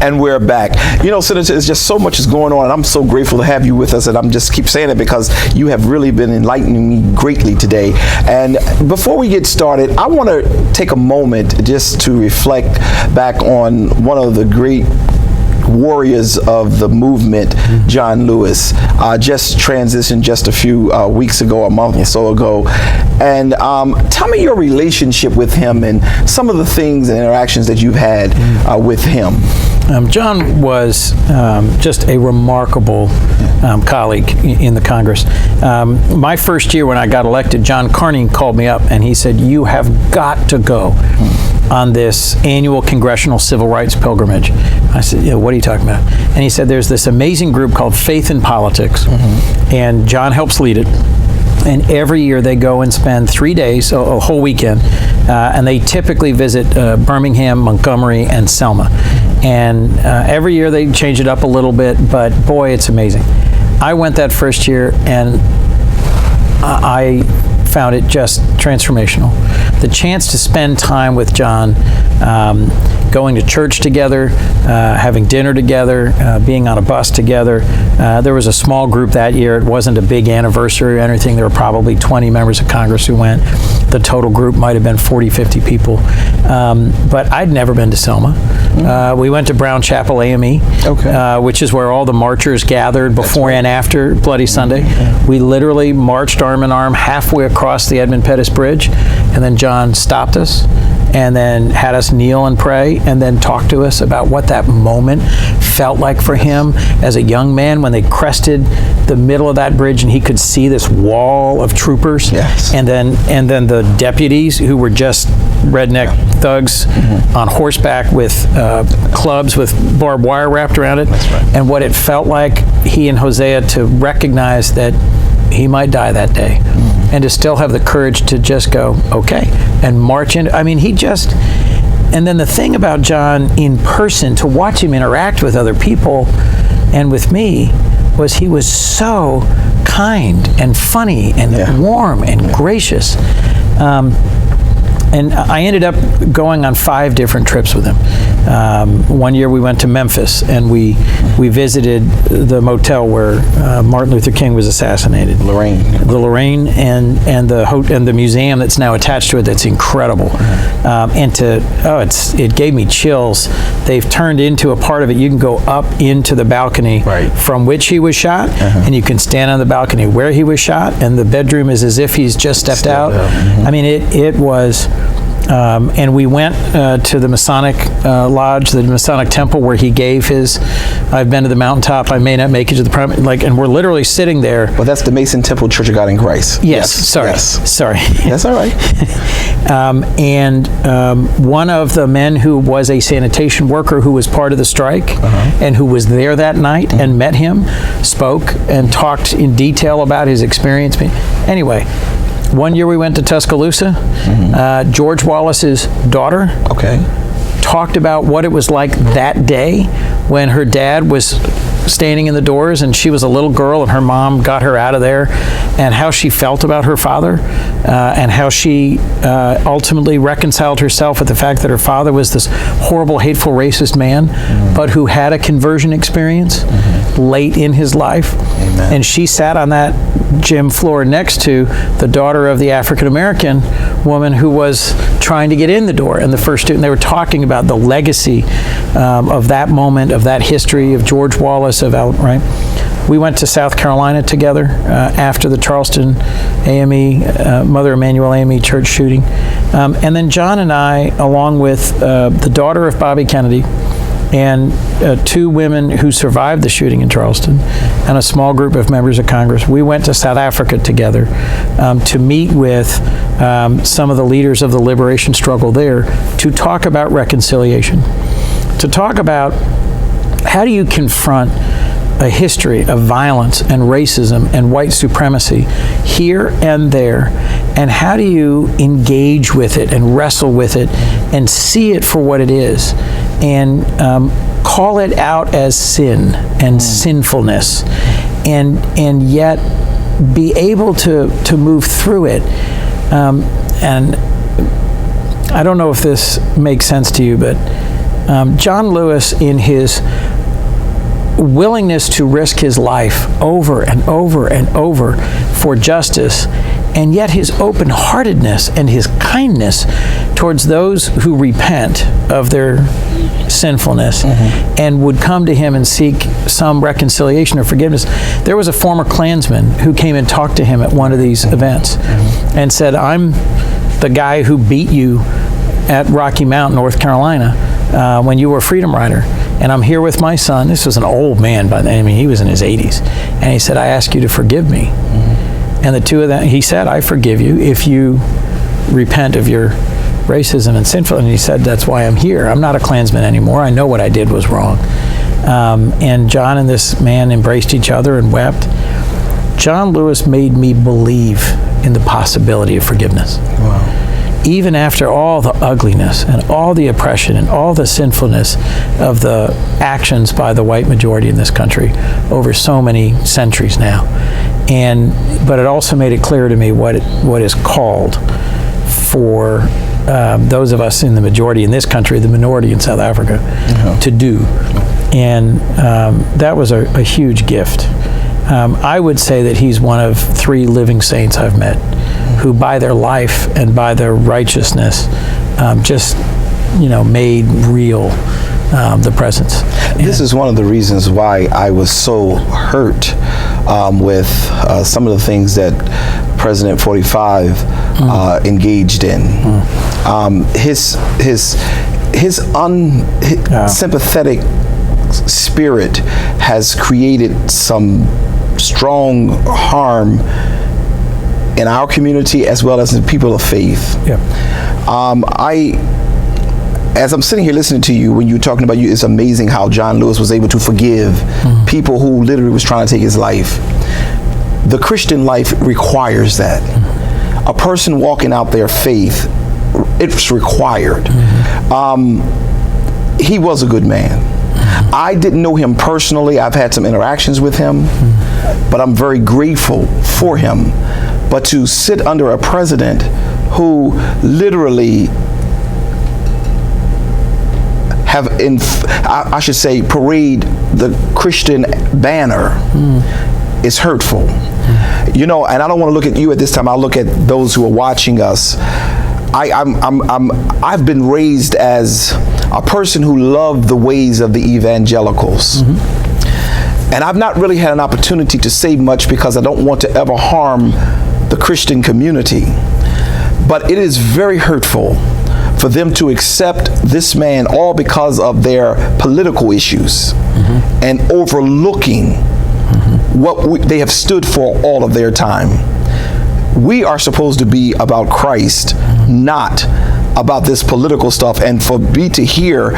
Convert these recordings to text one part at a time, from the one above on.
And we're back. You know, Senator, there's just so much is going on, and I'm so grateful to have you with us, and I'm just keep saying it because you have really been enlightening me greatly today. And before we get started, I want to take a moment just to reflect back on one of the great warriors of the movement, John Lewis, just transitioned just a few weeks ago, a month or so ago. And tell me your relationship with him and some of the things and interactions that you've had with him. John was just a remarkable colleague in the Congress. My first year when I got elected, John Carney called me up and he said, "You have got to go on this annual congressional civil rights pilgrimage." I said, "Yeah, what are you talking about?" And he said, "There's this amazing group called Faith in Politics, and John helps lead it. And every year they go and spend 3 days, a whole weekend, and they typically visit Birmingham, Montgomery, and Selma. And every year they change it up a little bit, but boy, it's amazing." I went that first year, and I found it just transformational. The chance to spend time with John, going to church together, having dinner together, being on a bus together. There was a small group that year. It wasn't a big anniversary or anything. There were probably 20 members of Congress who went. The total group might have been 40, 50 people. But I'd never been to Selma. We went to Brown Chapel AME, which is where all the marchers gathered before and after Bloody Sunday. We literally marched arm in arm halfway across the Edmund Pettus Bridge, and then John stopped us and then had us kneel and pray and then talk to us about what that moment felt like for him as a young man when they crested the middle of that bridge and he could see this wall of troopers, and then the deputies who were just redneck thugs on horseback with clubs with barbed wire wrapped around it, and what it felt like he and Hosea to recognize that he might die that day, and to still have the courage to just go, okay, and march in. I mean, and then the thing about John in person, to watch him interact with other people and with me, was he was so kind and funny and warm and gracious. And I ended up going on 5 different trips with him. One year we went to Memphis and we visited the motel where Martin Luther King was assassinated. The Lorraine and the museum that's now attached to it. That's incredible. It gave me chills. They've turned into a part of it. You can go up into the balcony from which he was shot, and you can stand on the balcony where he was shot, and the bedroom is as if he's just stepped out. I mean, it was. And we went to the Masonic Lodge, the Masonic Temple, where he gave his, "I've been to the mountaintop, I may not make it to the prime," and we're literally sitting there. Well, that's the Mason Temple Church of God in Christ. Sorry. That's all right. One of the men who was a sanitation worker who was part of the strike and who was there that night and met him, spoke and talked in detail about his experience. Anyway, one year we went to Tuscaloosa. George Wallace's daughter talked about what it was like that day when her dad was standing in the doors and she was a little girl and her mom got her out of there, and how she felt about her father, and how she ultimately reconciled herself with the fact that her father was this horrible, hateful, racist man, but who had a conversion experience late in his life. And she sat on that gym floor next to the daughter of the African-American woman who was trying to get in the door, and the first student. They were talking about the legacy of that moment, of that history, of George Wallace, We went to South Carolina together after the Charleston AME, Mother Emanuel AME church shooting. And then John and I, along with the daughter of Bobby Kennedy, and 2 women who survived the shooting in Charleston, and a small group of members of Congress, we went to South Africa together to meet with some of the leaders of the liberation struggle there to talk about reconciliation, to talk about how do you confront a history of violence and racism and white supremacy here and there, and how do you engage with it and wrestle with it and see it for what it is, and call it out as sin and sinfulness, and yet be able to move through it. And I don't know if this makes sense to you, but John Lewis, in his willingness to risk his life over and over and over for justice, and yet his open-heartedness and his kindness towards those who repent of their sinfulness and would come to him and seek some reconciliation or forgiveness. There was a former Klansman who came and talked to him at one of these events and said, "I'm the guy who beat you at Rocky Mount, North Carolina, when you were a freedom rider. And I'm here with my son." This was an old man by then. I mean, he was in his 80s. And he said, "I ask you to forgive me." And the two of them, he said, "I forgive you if you repent of your racism and sinfulness." And he said, "That's why I'm here. I'm not a Klansman anymore. I know what I did was wrong." And John and this man embraced each other and wept. John Lewis made me believe in the possibility of forgiveness. Wow. Even after all the ugliness and all the oppression and all the sinfulness of the actions by the white majority in this country over so many centuries now. But it also made it clear to me what is called for those of us in the majority in this country, the minority in South Africa, to do. And that was a huge gift. I would say that he's one of 3 living saints I've met who by their life and by their righteousness just made real the presence. This is one of the reasons why I was so hurt with some of the things that President 45 engaged in. His unsympathetic spirit has created some strong harm in our community as well as in people of faith. As I'm sitting here listening to you, when you're talking about it's amazing how John Lewis was able to forgive people who literally was trying to take his life. The Christian life requires that. A person walking out their faith, it's required. He was a good man. I didn't know him personally. I've had some interactions with him, but I'm very grateful for him. But to sit under a president who literally I should say, parade the Christian banner is hurtful. And I don't want to look at you at this time. I'll look at those who are watching us. I've been raised as a person who loved the ways of the evangelicals. And I've not really had an opportunity to say much because I don't want to ever harm the Christian community. But it is very hurtful for them to accept this man all because of their political issues and overlooking what they have stood for all of their time. We are supposed to be about Christ, not about this political stuff. And for me to hear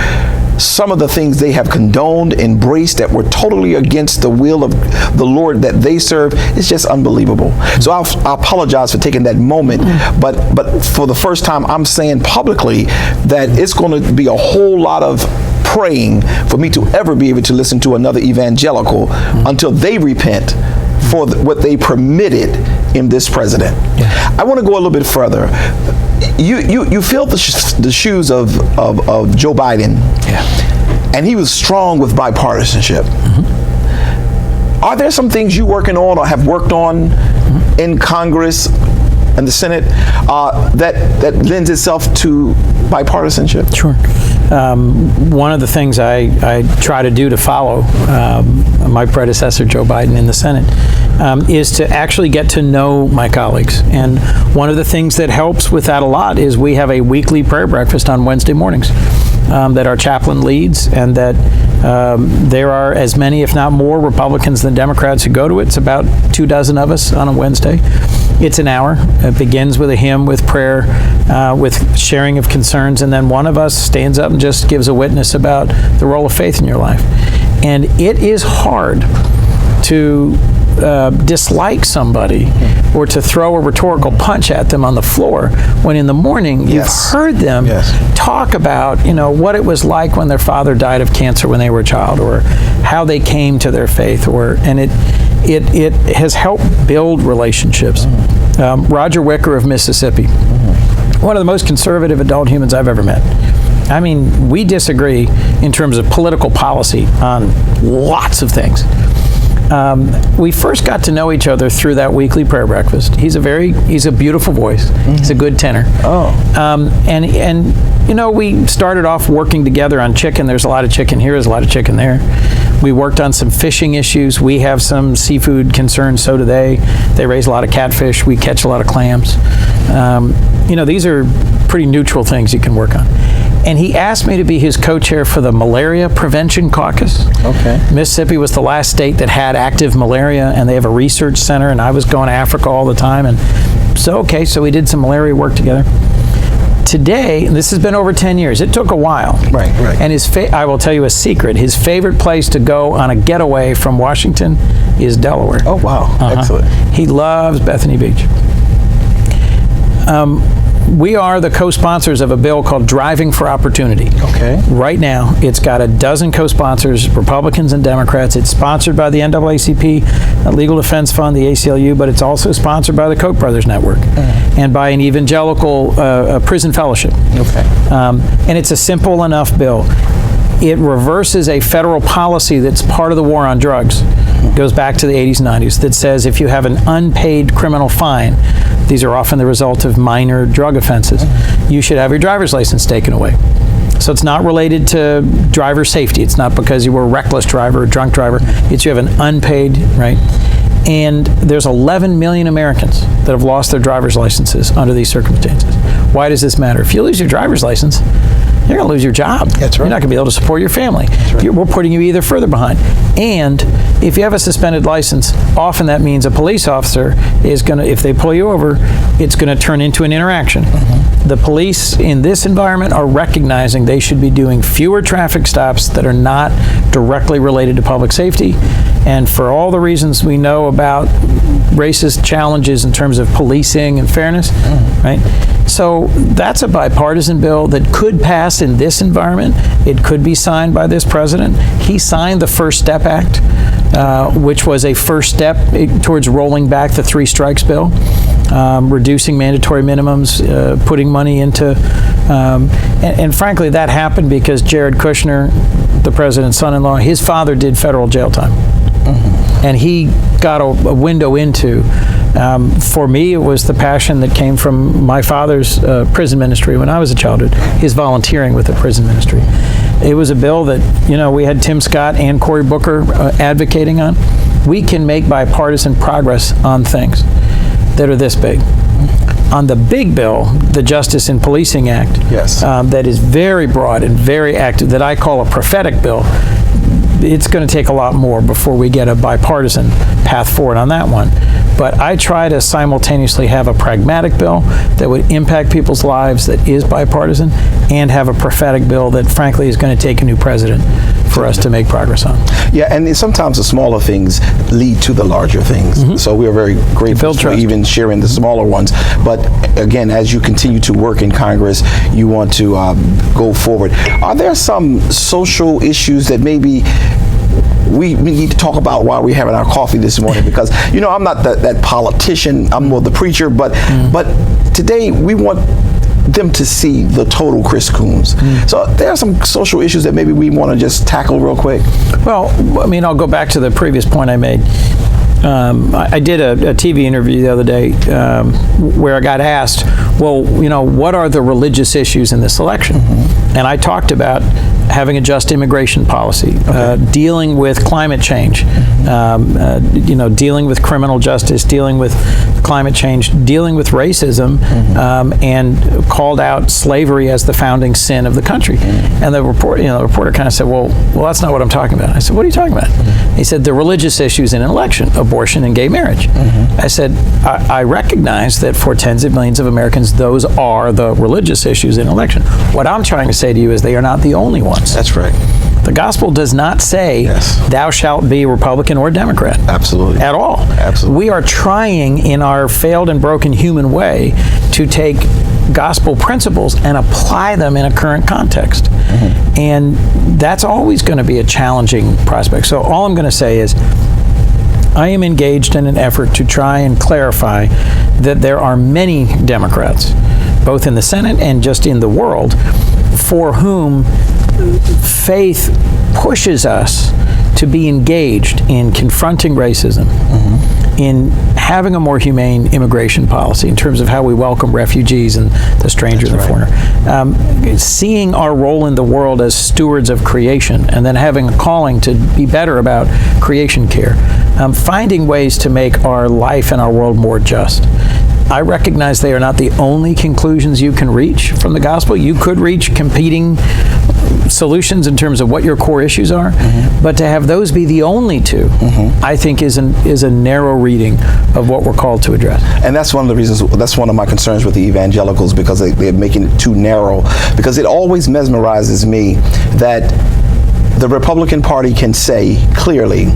some of the things they have condoned, embraced, that were totally against the will of the Lord that they serve, is just unbelievable. So I apologize for taking that moment, but for the first time, I'm saying publicly that it's going to be a whole lot of praying for me to ever be able to listen to another evangelical until they repent for what they permitted in this president. I want to go a little bit further. You filled the shoes of Joe Biden, and he was strong with bipartisanship. Are there some things you working on or have worked on in Congress and the Senate that lends itself to bipartisanship? Sure. One of the things I try to do to follow my predecessor, Joe Biden, in the Senate is to actually get to know my colleagues. And one of the things that helps with that a lot is we have a weekly prayer breakfast on Wednesday mornings that our chaplain leads, and that there are as many, if not more, Republicans than Democrats who go to it. It's about 24 of us on a Wednesday. It's an hour. It begins with a hymn, with prayer, with sharing of concerns, and then one of us stands up and just gives a witness about the role of faith in your life. And it is hard to dislike somebody or to throw a rhetorical punch at them on the floor when in the morning you've heard them talk about what it was like when their father died of cancer when they were a child, or how they came to their faith, and it has helped build relationships. Roger Wicker of Mississippi, one of the most conservative adult humans I've ever met. I mean, we disagree in terms of political policy on lots of things. We first got to know each other through that weekly prayer breakfast. He's a beautiful voice. He's a good tenor. And you know, we started off working together on chicken. There's a lot of chicken here, there's a lot of chicken there. We worked on some fishing issues. We have some seafood concerns, so do they. They raise a lot of catfish. We catch a lot of clams. You know, these are pretty neutral things you can work on. And he asked me to be his co-chair for the Malaria Prevention Caucus. Okay. Mississippi was the last state that had active malaria, and they have a research center, and I was going to Africa all the time. And so we did some malaria work together. Today, this has been over 10 years. It took a while. Right. And I will tell you a secret. His favorite place to go on a getaway from Washington is Delaware. Oh, wow. Excellent. He loves Bethany Beach. We are the co-sponsors of a bill called Driving for Opportunity. Okay. Right now, it's got a dozen co-sponsors, Republicans and Democrats. It's sponsored by the NAACP, the Legal Defense Fund, the ACLU, but it's also sponsored by the Koch brothers network and by an evangelical prison fellowship. Okay. And it's a simple enough bill. It reverses a federal policy that's part of the war on drugs. It goes back to the 80s and 90s that says if you have an unpaid criminal fine, these are often the result of minor drug offenses, you should have your driver's license taken away. So it's not related to driver safety. It's not because you were a reckless driver or drunk driver. It's you have an unpaid, right? And there's 11 million Americans that have lost their driver's licenses under these circumstances. Why does this matter? If you lose your driver's license, you're going to lose your job. That's right. You're not going to be able to support your family. That's right. We're putting you either further behind. And if you have a suspended license, often that means a police officer is going to, if they pull you over, it's going to turn into an interaction. The police in this environment are recognizing they should be doing fewer traffic stops that are not directly related to public safety. And for all the reasons we know about racist challenges in terms of policing and fairness, right? So that's a bipartisan bill that could pass in this environment. It could be signed by this president. He signed the First Step Act, which was a first step towards rolling back the three strikes bill, reducing mandatory minimums, putting money into, and frankly, that happened because Jared Kushner, the president's son-in-law, his father did federal jail time. And he got a window into, for me, it was the passion that came from my father's prison ministry when I was a child, his volunteering with the prison ministry. It was a bill that, you know, we had Tim Scott and Cory Booker advocating on. We can make bipartisan progress on things that are this big. On the big bill, the Justice in Policing Act, that is very broad and very active, that I call a prophetic bill, it's going to take a lot more before we get a bipartisan path forward on that one. But I try to simultaneously have a pragmatic bill that would impact people's lives that is bipartisan and have a prophetic bill that frankly is going to take a new president for us to make progress on. Yeah, and sometimes the smaller things lead to the larger things. So we are very grateful for even sharing the smaller ones. But again, as you continue to work in Congress, you want to go forward. Are there some social issues that maybe we need to talk about while we're having our coffee this morning? Because, you know, I'm not that politician, I'm more the preacher, but today we want them to see the total Chris Coons. So there are some social issues that maybe we want to just tackle real quick. Well, I mean, I'll go back to the previous point I made. I did a TV interview the other day where I got asked, well, you know, what are the religious issues in this election? And I talked about having a just immigration policy, dealing with climate change, you know, dealing with criminal justice, dealing with climate change, dealing with racism, and called out slavery as the founding sin of the country. And the reporter kind of said, well, that's not what I'm talking about. I said, what are you talking about? He said, the religious issues in an election, abortion and gay marriage. I said, I recognize that for tens of millions of Americans, those are the religious issues in an election. What I'm trying to say to you is they are not the only ones. That's right. The gospel does not say thou shalt be Republican or Democrat. Absolutely. At all. Absolutely. We are trying in our failed and broken human way to take gospel principles and apply them in a current context. And that's always going to be a challenging prospect. So all I'm going to say is I am engaged in an effort to try and clarify that there are many Democrats both in the Senate and just in the world, for whom faith pushes us to be engaged in confronting racism, in having a more humane immigration policy in terms of how we welcome refugees and the stranger and the foreigner, seeing our role in the world as stewards of creation, and then having a calling to be better about creation care, finding ways to make our life and our world more just. I recognize they are not the only conclusions you can reach from the gospel. You could reach competing solutions in terms of what your core issues are, but to have those be the only two, I think is a narrow reading of what we're called to address. And that's one of the reasons, that's one of my concerns with the evangelicals, because they're making it too narrow, because it always mesmerizes me that the Republican Party can say clearly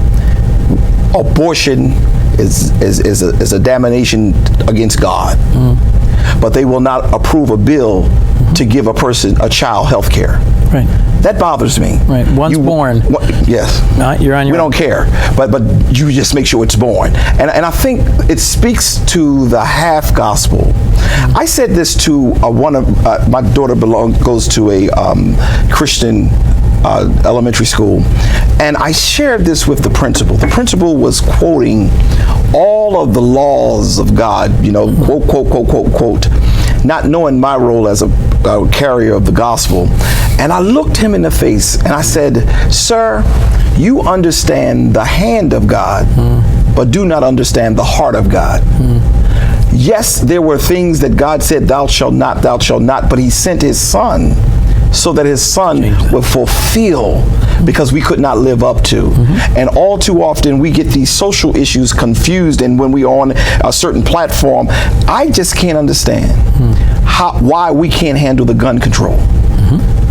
abortion is a damnation against God, but they will not approve a bill to give a child health care. Right. That bothers me. Right. Once born. Yes. You're on your We don't care, but you just make sure it's born. And I think it speaks to the half gospel. I said this to one of my daughter goes to a Christian elementary school, and I shared this with the principal. The principal was quoting all of the laws of God, quote, quote, quote, quote, quote, not knowing my role as a carrier of the gospel. And I looked him in the face and I said, "Sir, you understand the hand of God, but do not understand the heart of God." Yes, there were things that God said, thou shalt not, but he sent his son so that his son would fulfill, because we could not live up to. And all too often we get these social issues confused, and when we are on a certain platform, I just can't understand why we can't handle the gun control.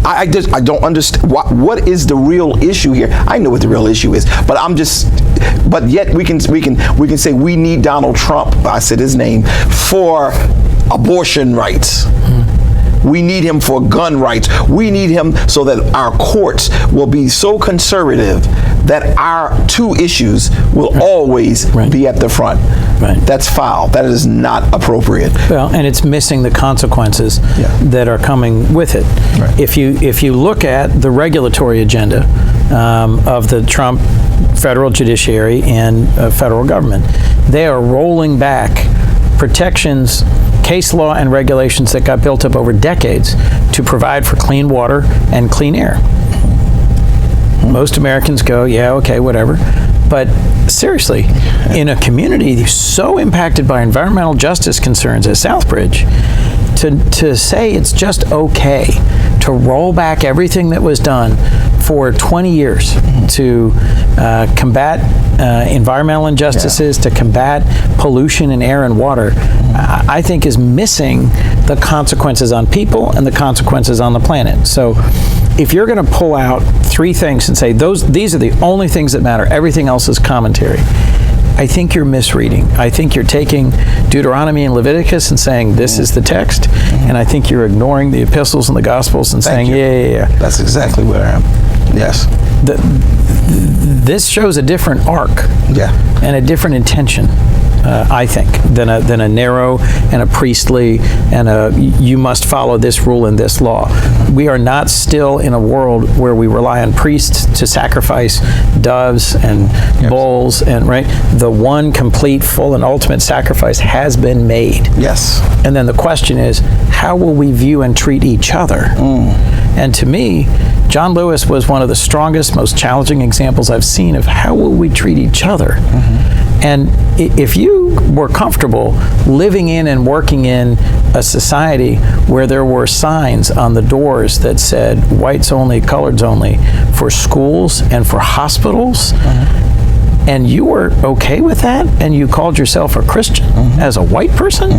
I don't understand what is the real issue here. I know what the real issue is, but yet we can say we need Donald Trump, I said his name, for abortion rights. We need him for gun rights. We need him so that our courts will be so conservative that our two issues will always be at the front. That's foul. That is not appropriate. Well, and it's missing the consequences that are coming with it. If you look at the regulatory agenda of the Trump federal judiciary and federal government, they are rolling back protections, case law and regulations that got built up over decades to provide for clean water and clean air. Most Americans go, yeah, okay, whatever. But seriously, in a community so impacted by environmental justice concerns as Southbridge, to say it's just okay to roll back everything that was done for 20 years to combat environmental injustices, to combat pollution in air and water, I think is missing the consequences on people and the consequences on the planet. So if you're going to pull out three things and say these are the only things that matter, everything else is commentary, I think you're misreading. I think you're taking Deuteronomy and Leviticus and saying this is the text, and I think you're ignoring the epistles and the gospels and saying, yeah. That's exactly where I am. Yes. This shows a different arc and a different intention, I think, than a narrow and a priestly and a you must follow this rule and this law. We are not still in a world where we rely on priests to sacrifice doves and bulls, and the one complete, full, and ultimate sacrifice has been made. Yes. And then the question is, how will we view and treat each other? And to me, John Lewis was one of the strongest, most challenging examples I've seen of how will we treat each other. And if you were comfortable living in and working in a society where there were signs on the doors that said whites only, coloreds only, for schools and for hospitals, and you were okay with that, and you called yourself a Christian as a white person,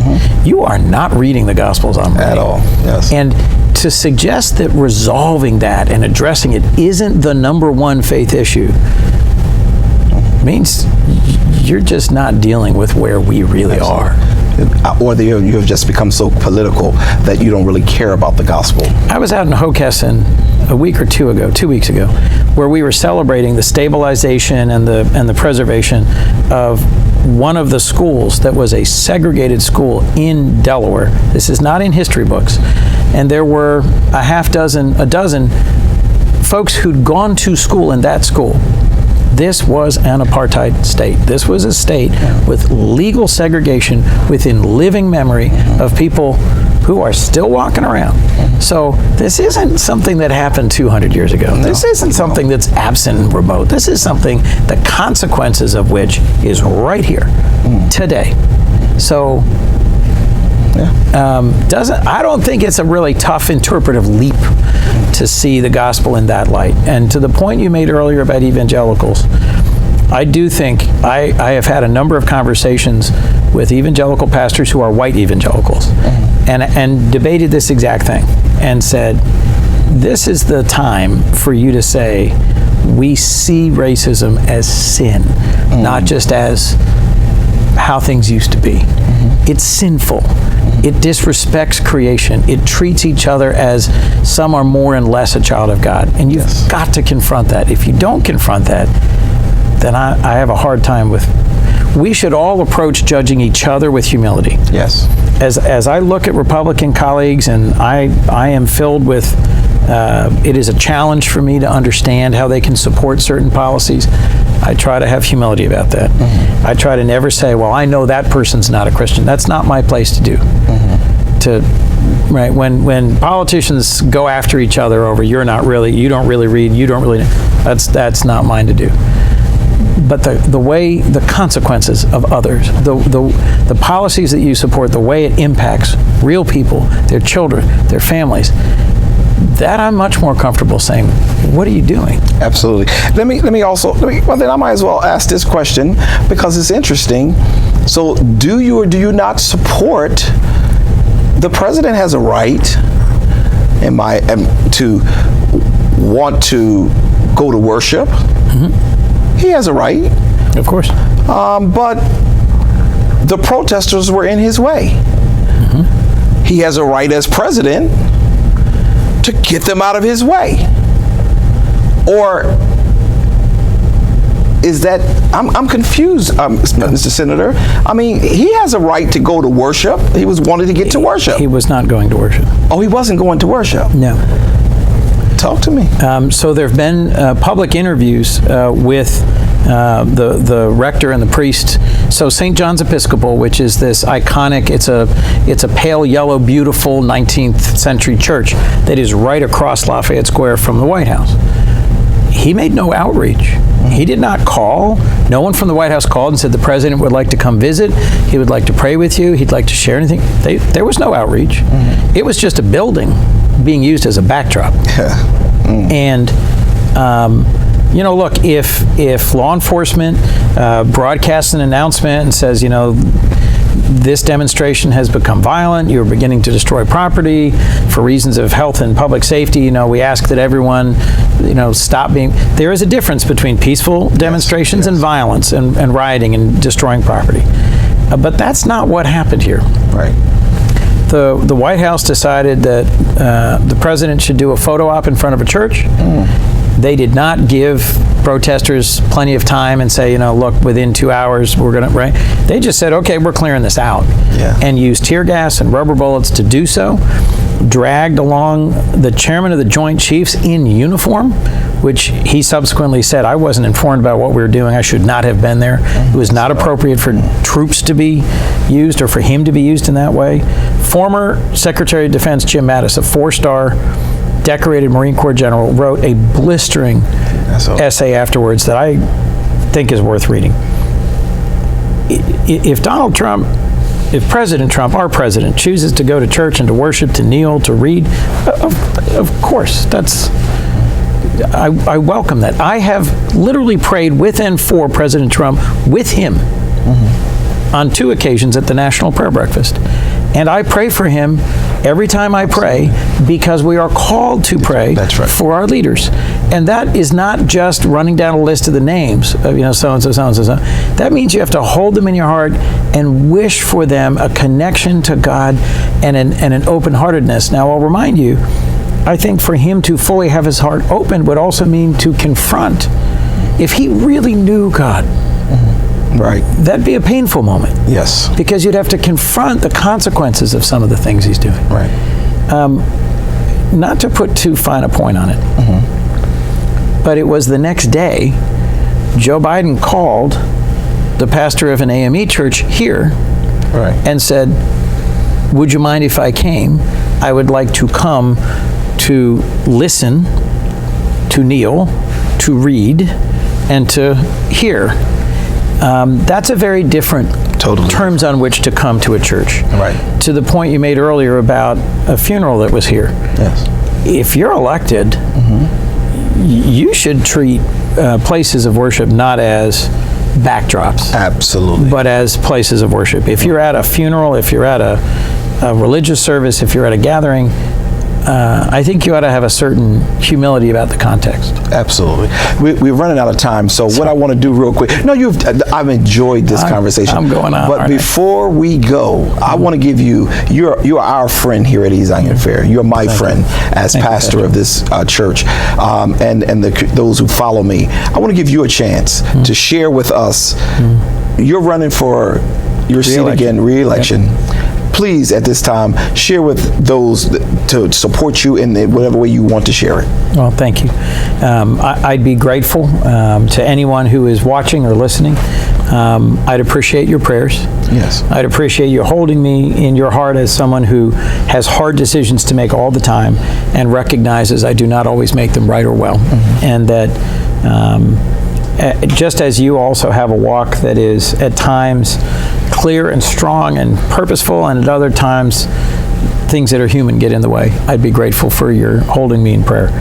you are not reading the Gospels on at all. Yes. And to suggest that resolving that and addressing it isn't the number one faith issue means you're just not dealing with where we really are. Or you have just become so political that you don't really care about the gospel. I was out in Hockessin a week or 2 weeks ago, where we were celebrating the stabilization and the preservation of one of the schools that was a segregated school in Delaware. This is not in history books. And there were a dozen folks who'd gone to school in that school. This was an apartheid state. This was a state with legal segregation within living memory of people who are still walking around. So this isn't something that happened 200 years ago. No. This isn't something that's absent and remote. This is something, the consequences of which is right here today. So I don't think it's a really tough interpretive leap to see the gospel in that light. And to the point you made earlier about evangelicals, I do think I have had a number of conversations with evangelical pastors who are white evangelicals and debated this exact thing and said, this is the time for you to say, we see racism as sin, not just as how things used to be. It's sinful. It disrespects creation. It treats each other as some are more and less a child of God. And you've got to confront that. If you don't confront that, then I have a hard time with. We should all approach judging each other with humility. Yes. As I look at Republican colleagues, and I am filled with, it is a challenge for me to understand how they can support certain policies. I try to have humility about that. I try to never say, well, I know that person's not a Christian. That's not my place to do. Right? When politicians go after each other over, you don't really read, you don't really, that's not mine to do. But the consequences of others, the policies that you support, the way it impacts real people, their children, their families, that I'm much more comfortable saying, what are you doing? Absolutely. Well, then I might as well ask this question because it's interesting. So do you or do you not support, the president has a right to want to go to worship. He has a right. Of course. But the protesters were in his way. He has a right as president to get them out of his way. Or is that, I'm confused, Mr. Senator. I mean, he has a right to go to worship. He was wanting to get to worship. He was not going to worship. Oh, he wasn't going to worship? No. Talk to me. So there have been public interviews with the rector and the priest. So St. John's Episcopal, which is this iconic, it's a pale yellow, beautiful 19th century church that is right across Lafayette Square from the White House. He made no outreach. He did not call. No one from the White House called and said the president would like to come visit. He would like to pray with you. He'd like to share anything. There was no outreach. It was just a building being used as a backdrop. And look, if law enforcement broadcasts an announcement and says, this demonstration has become violent, you're beginning to destroy property for reasons of health and public safety, we ask that everyone, stop being, there is a difference between peaceful demonstrations and violence and rioting and destroying property. But that's not what happened here. Right. The White House decided that the president should do a photo op in front of a church. They did not give protesters plenty of time and say, look, within 2 hours we're going to, right? They just said, okay, we're clearing this out. And used tear gas and rubber bullets to do so. Dragged along the chairman of the Joint Chiefs in uniform, which he subsequently said, I wasn't informed about what we were doing. I should not have been there. It was not appropriate for troops to be used or for him to be used in that way. Former Secretary of Defense Jim Mattis, a 4-star decorated Marine Corps general, wrote a blistering essay afterwards that I think is worth reading. If President Trump, our president, chooses to go to church and to worship, to kneel, to read, of course, I welcome that. I have literally prayed with and for President Trump with him on 2 occasions at the National Prayer Breakfast. And I pray for him every time I pray because we are called to pray for our leaders. And that is not just running down a list of the names of, so-and-so, so-and-so, so. That means you have to hold them in your heart and wish for them a connection to God and an open-heartedness. Now, I'll remind you, I think for him to fully have his heart open would also mean to confront. If he really knew God, right, that'd be a painful moment. Yes. Because you'd have to confront the consequences of some of the things he's doing. Right. Not to put too fine a point on it, but it was the next day, Joe Biden called the pastor of an AME church here, right, and said, would you mind if I came? I would like to come to listen, to kneel, to read, and to hear. That's a very different terms on which to come to a church. Right. To the point you made earlier about a funeral that was here. Yes. If you're elected, you should treat places of worship not as backdrops. Absolutely. But as places of worship. If you're at a funeral, if you're at a religious service, if you're at a gathering, I think you ought to have a certain humility about the context. Absolutely. We're running out of time, so what I want to do real quick. No, I've enjoyed this conversation. I'm going on. But before we go, I want to give you're our friend here at Ezion Fair. You're my friend as pastor of this church, and those who follow me. I want to give you a chance to share with us. You're running for your seat again, re-election. Yep. Please, at this time, share with those to support you in whatever way you want to share it. Well, thank you. I'd be grateful to anyone who is watching or listening. I'd appreciate your prayers. Yes. I'd appreciate you holding me in your heart as someone who has hard decisions to make all the time and recognizes I do not always make them right or well. And that just as you also have a walk that is at times clear and strong and purposeful, and at other times things that are human get in the way, I'd be grateful for your holding me in prayer.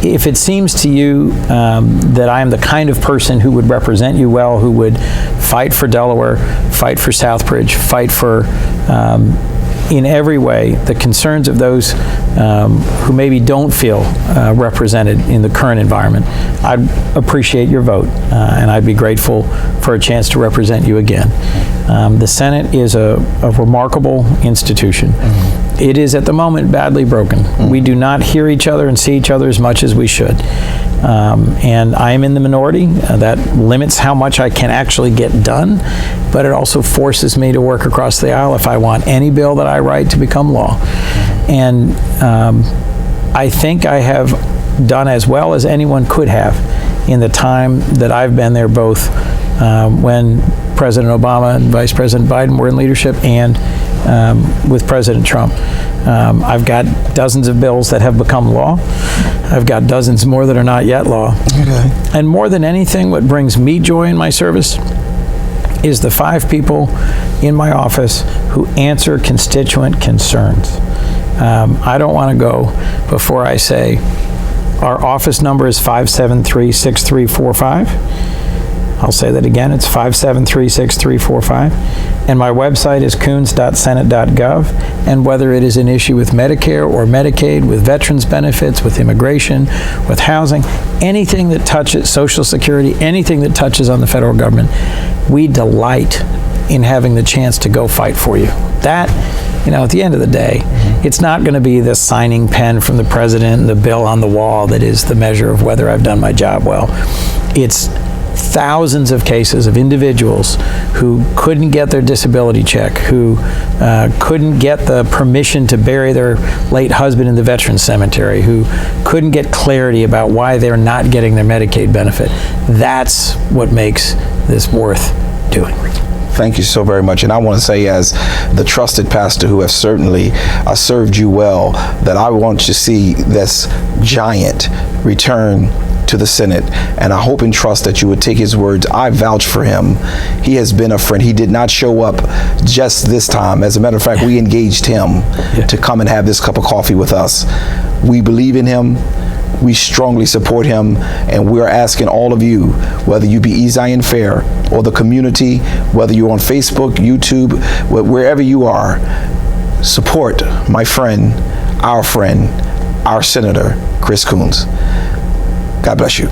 If it seems to you that I am the kind of person who would represent you well, who would fight for Delaware, fight for Southbridge, fight for in every way the concerns of those who maybe don't feel represented in the current environment, I'd appreciate your vote, and I'd be grateful for a chance to represent you again. The Senate is a remarkable institution. It is at the moment badly broken. We do not hear each other and see each other as much as we should. And I am in the minority. That limits how much I can actually get done, but it also forces me to work across the aisle if I want any bill that I write to become law. And I think I have done as well as anyone could have in the time that I've been there, both when President Obama and Vice President Biden were in leadership and with President Trump. I've got dozens of bills that have become law. I've got dozens more that are not yet law. Okay. And more than anything, what brings me joy in my service is the 5 people in my office who answer constituent concerns. I don't want to go before I say our office number is 573-6345. I'll say that again, it's 573-6345. And my website is coons.senate.gov. And whether it is an issue with Medicare or Medicaid, with veterans benefits, with immigration, with housing, anything that touches Social Security, anything that touches on the federal government, we delight in having the chance to go fight for you. That, at the end of the day, it's not going to be the signing pen from the president and the bill on the wall that is the measure of whether I've done my job well. It's thousands of cases of individuals who couldn't get their disability check, who couldn't get the permission to bury their late husband in the veterans cemetery, who couldn't get clarity about why they're not getting their Medicaid benefit. That's what makes this worth doing. Thank you so very much. And I want to say, as the trusted pastor who has certainly served you well, that I want to see this giant return to the Senate, and I hope and trust that you would take his words. I vouch for him. He has been a friend. He did not show up just this time. As a matter of fact, we engaged him to come and have this cup of coffee with us. We believe in him. We strongly support him, and we're asking all of you, whether you be Ezion Fair or the community, whether you're on Facebook, YouTube, wherever you are, support my friend, our Senator, Chris Coons. God bless you.